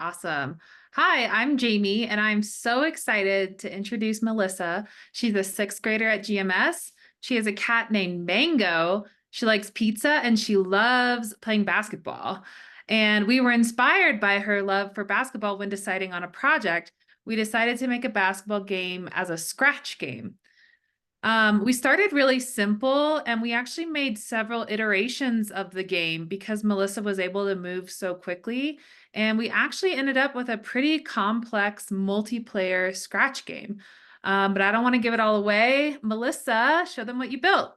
Awesome. Hi, I'm Jamie, and I'm so excited to introduce Melissa. She's a sixth grader at GMS. She has a cat named Mango. She likes pizza and she loves playing basketball. And we were inspired by her love for basketball when deciding on a project. We decided to make a basketball game as a scratch game. We started really simple and we actually made several iterations of the game because Melissa was able to move so quickly. And we actually ended up with a pretty complex multiplayer scratch game. But I don't want to give it all away. Melissa, show them what you built.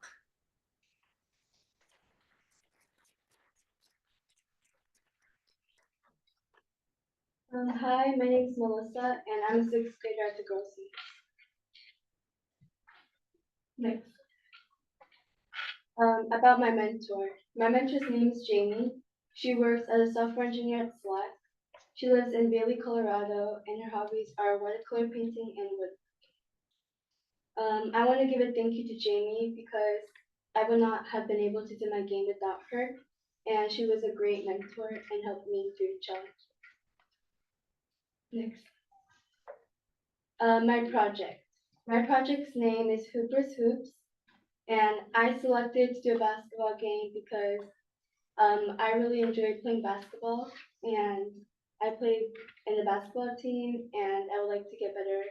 Hi, my name is Melissa, and I'm a sixth grader at the Girls' School. Next, about my mentor. My mentor's name is Jamie. She works as a software engineer at Slack. She lives in Bailey, Colorado, and her hobbies are watercolor painting and wood. I want to give a thank you to Jamie because I would not have been able to do my game without her, and she was a great mentor and helped me through the challenge. Next, my project. My project's name is Hoopers Hoops. And I selected to do a basketball game because I really enjoyed playing basketball, and I played in the basketball team, and I would like to get better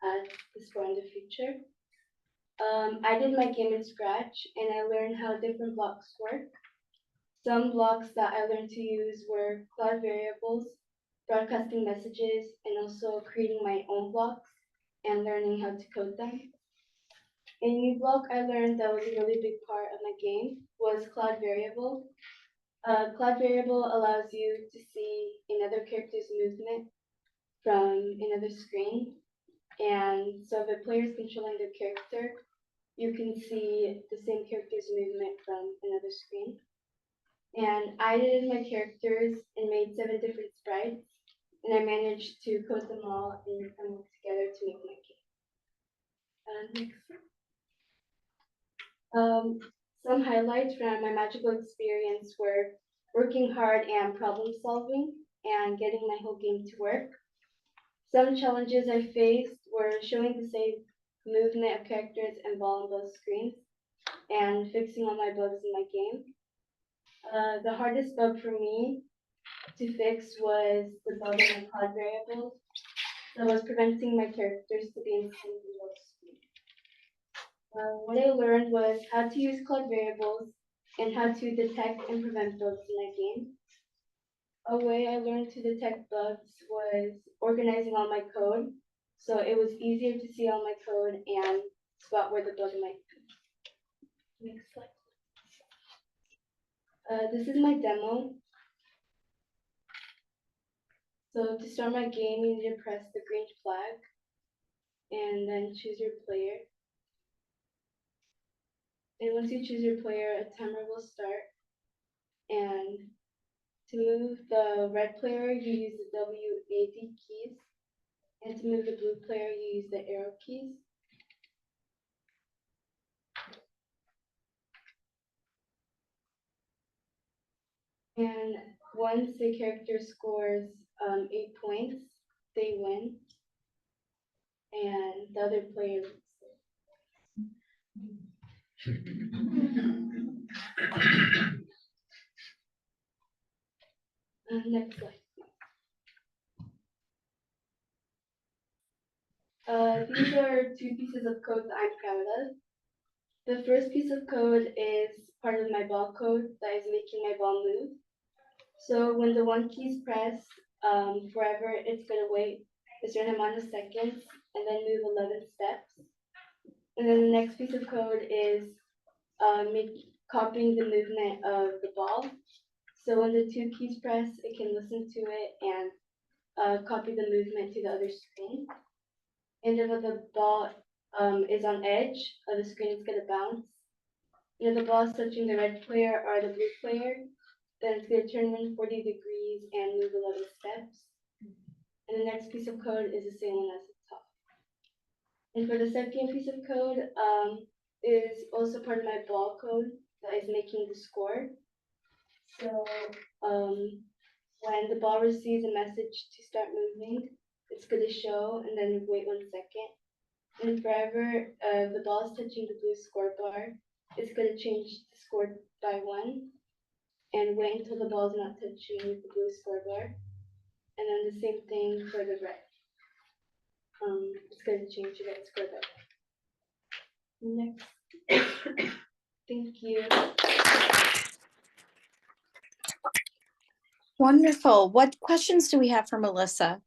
at the sport in the future. I did my game in Scratch, and I learned how different blocks work. Some blocks that I learned to use were cloud variables, broadcasting messages, and also creating my own blocks and learning how to code them. A new block I learned that was a really big part of my game was cloud variable. Cloud variable allows you to see another character's movement from another screen. And so if a player is controlling their character, you can see the same character's movement from another screen. And I edited my characters and made 7 different sprites, and I managed to code them all and come together to make my game. Next. Um, some highlights from my magical experience were working hard and problem solving and getting my whole game to work. Some challenges I faced were showing the same movement of characters and ball on both screens and fixing all my bugs in my game. The hardest bug for me to fix was the bug in the cloud variable that was preventing my characters to be in sync with both screens. What I learned was how to use cloud variables and how to detect and prevent bugs in my game. A way I learned to detect bugs was organizing all my code, so it was easier to see all my code and spot where the bug might be. Next slide. This is my demo. So to start my game, you need to press the green flag and then choose your player. And once you choose your player, a timer will start. And to move the red player, you use the WAD keys. And to move the blue player, you use the arrow keys. And once a character scores 8 points, they win. And the other player next slide. These are 2 pieces of code that I'm proud of. The first piece of code is part of my ball code that is making my ball move. So when the 1 key is pressed, forever, it's going to wait a certain amount of seconds and then move 11 steps. And then the next piece of code is copying the movement of the ball. So when the 2 keys press, it can listen to it and copy the movement to the other screen. And then when the ball is on edge of the screen, it's going to bounce. And if the ball is touching the red player or the blue player, then it's going to turn 140 degrees and move 11 steps. And the next piece of code is the same one as the top. And for the second piece of code is also part of my ball code that is making the score. So when the ball receives a message to start moving, it's going to show and then wait 1 second. And forever, the ball is touching the blue scorebar, it's going to change the score by 1 and wait until the ball is not touching the blue scorebar. And then the same thing for the red. It's going to change the red scorebar. Next. Thank you. Wonderful. What questions do we have for Melissa?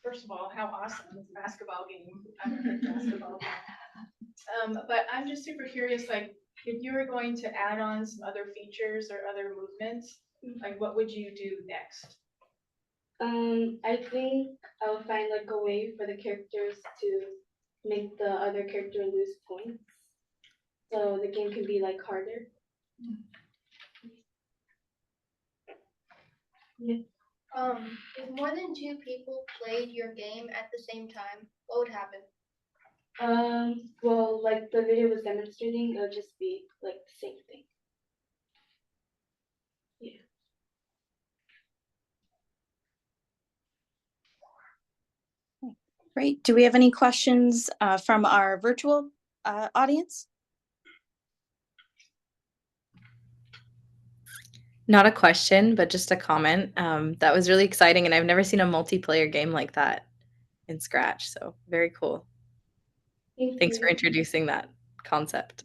First of all, how awesome is a basketball game? I'm a basketball game. But I'm just super curious, like, if you were going to add on some other features or other movements, like what would you do next? I think I will find like a way for the characters to make the other character lose points, so the game can be like harder. If more than 2 people played your game at the same time, what would happen? Well, like the video was demonstrating, it'll just be like the same thing. Great. Do we have any questions from our virtual audience? Not a question, but just a comment. That was really exciting, and I've never seen a multiplayer game like that in Scratch. So very cool. Thanks for introducing that concept.